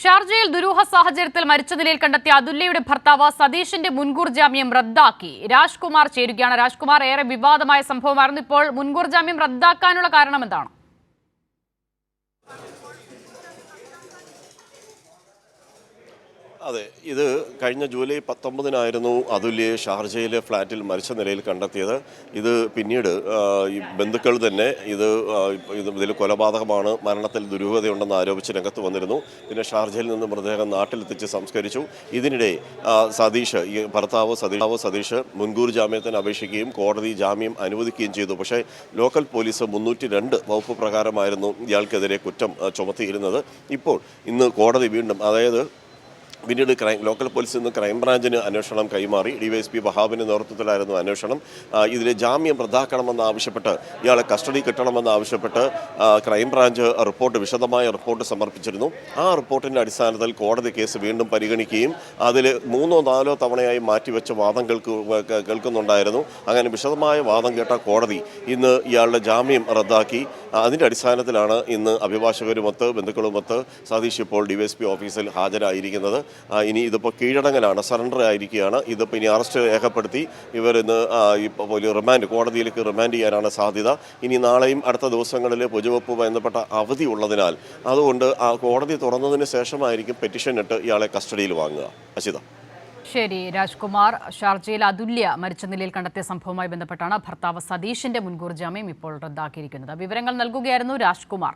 ഷാർജയിൽ ദുരൂഹ സാഹചര്യത്തിൽ മരിച്ച നിലയിൽ കണ്ടെത്തിയ അതുല്യയുടെ ഭർത്താവ് സതീഷിന്റെ മുൻകൂർ ജാമ്യം റദ്ദാക്കി. രാജ്കുമാർ ചേരുകയാണ്. രാജ്കുമാർ, ഏറെ വിവാദമായ സംഭവമായിരുന്നു. ഇപ്പോൾ മുൻകൂർ ജാമ്യം റദ്ദാക്കാനുള്ള കാരണം എന്താണ്? അതെ, ഇത് കഴിഞ്ഞ ജൂലൈ 19-നായിരുന്നു അതുല്യയെ ഷാർജയിലെ ഫ്ളാറ്റിൽ മരിച്ച നിലയിൽ കണ്ടെത്തിയത്. ഇത് പിന്നീട് ഈ ബന്ധുക്കൾ തന്നെ ഇതിൽ കൊലപാതകമാണ്, മരണത്തിൽ ദുരൂഹതയുണ്ടെന്ന് ആരോപിച്ച് രംഗത്ത് വന്നിരുന്നു. പിന്നെ ഷാർജയിൽ നിന്ന് മൃതദേഹം നാട്ടിലെത്തിച്ച് സംസ്കരിച്ചു. ഇതിനിടെ ഈ ഭർത്താവ് സതീഷ് മുൻകൂർ ജാമ്യത്തിന് അപേക്ഷിക്കുകയും കോടതി ജാമ്യം അനുവദിക്കുകയും ചെയ്തു. പക്ഷേ ലോക്കൽ പോലീസ് 302 വകുപ്പ് പ്രകാരമായിരുന്നു ഇയാൾക്കെതിരെ കുറ്റം ചുമത്തിയിരുന്നത്. ഇപ്പോൾ ഇന്ന് കോടതി വീണ്ടും, പിന്നീട് ലോക്കൽ പോലീസിൽ നിന്ന് ക്രൈംബ്രാഞ്ചിന് അന്വേഷണം കൈമാറി. DYSP വഹാബിൻ്റെ നേതൃത്വത്തിലായിരുന്നു അന്വേഷണം. ഇതിലെ ജാമ്യം റദ്ദാക്കണമെന്നാവശ്യപ്പെട്ട്, ഇയാളെ കസ്റ്റഡി കിട്ടണമെന്നാവശ്യപ്പെട്ട് ക്രൈംബ്രാഞ്ച് വിശദമായ റിപ്പോർട്ട് സമർപ്പിച്ചിരുന്നു. ആ റിപ്പോർട്ടിൻ്റെ അടിസ്ഥാനത്തിൽ കോടതി കേസ് വീണ്ടും പരിഗണിക്കുകയും അതിൽ 3-4 തവണയായി മാറ്റിവെച്ച വാദം കേൾക്കുന്നുണ്ടായിരുന്നു. അങ്ങനെ വിശദമായ വാദം കേട്ട കോടതി ഇന്ന് ഇയാളുടെ ജാമ്യം റദ്ദാക്കി. അതിൻ്റെ അടിസ്ഥാനത്തിലാണ് ഇന്ന് അഭിഭാഷകരുമൊത്ത് ബന്ധുക്കളുമൊത്ത് സതീഷ് ഇപ്പോൾ DYSP ഓഫീസിൽ ഹാജരായിരിക്കുന്നത്. ഇനി ഇതിപ്പോൾ കീഴടങ്ങലാണ്, സറണ്ടർ ആയിരിക്കുകയാണ്. ഇതിപ്പോൾ ഇനി അറസ്റ്റ് രേഖപ്പെടുത്തി ഇവരിന്ന് കോടതിയിലേക്ക് റിമാൻഡ് ചെയ്യാനാണ് സാധ്യത. ഇനി നാളെയും അടുത്ത ദിവസങ്ങളിൽ പൊതുവകുപ്പ് ബന്ധപ്പെട്ട അവധി ഉള്ളതിനാൽ അതുകൊണ്ട് കോടതി തുറന്നതിന് ശേഷമായിരിക്കും പെറ്റീഷൻ ഇട്ട് ഇയാളെ കസ്റ്റഡിയിൽ വാങ്ങുക. അശിത. ശരി രാജ്കുമാർ, ഷാർജയിൽ അതുല്യ മരിച്ച നിലയിൽ കണ്ടെത്തിയ സംഭവവുമായി ബന്ധപ്പെട്ടാണ് ഭർത്താവ് സതീഷിന്റെ മുൻകൂർ ജാമ്യം ഇപ്പോൾ റദ്ദാക്കിയിരിക്കുന്നത്. വിവരങ്ങൾ നൽകുകയായിരുന്നു രാജ്കുമാർ.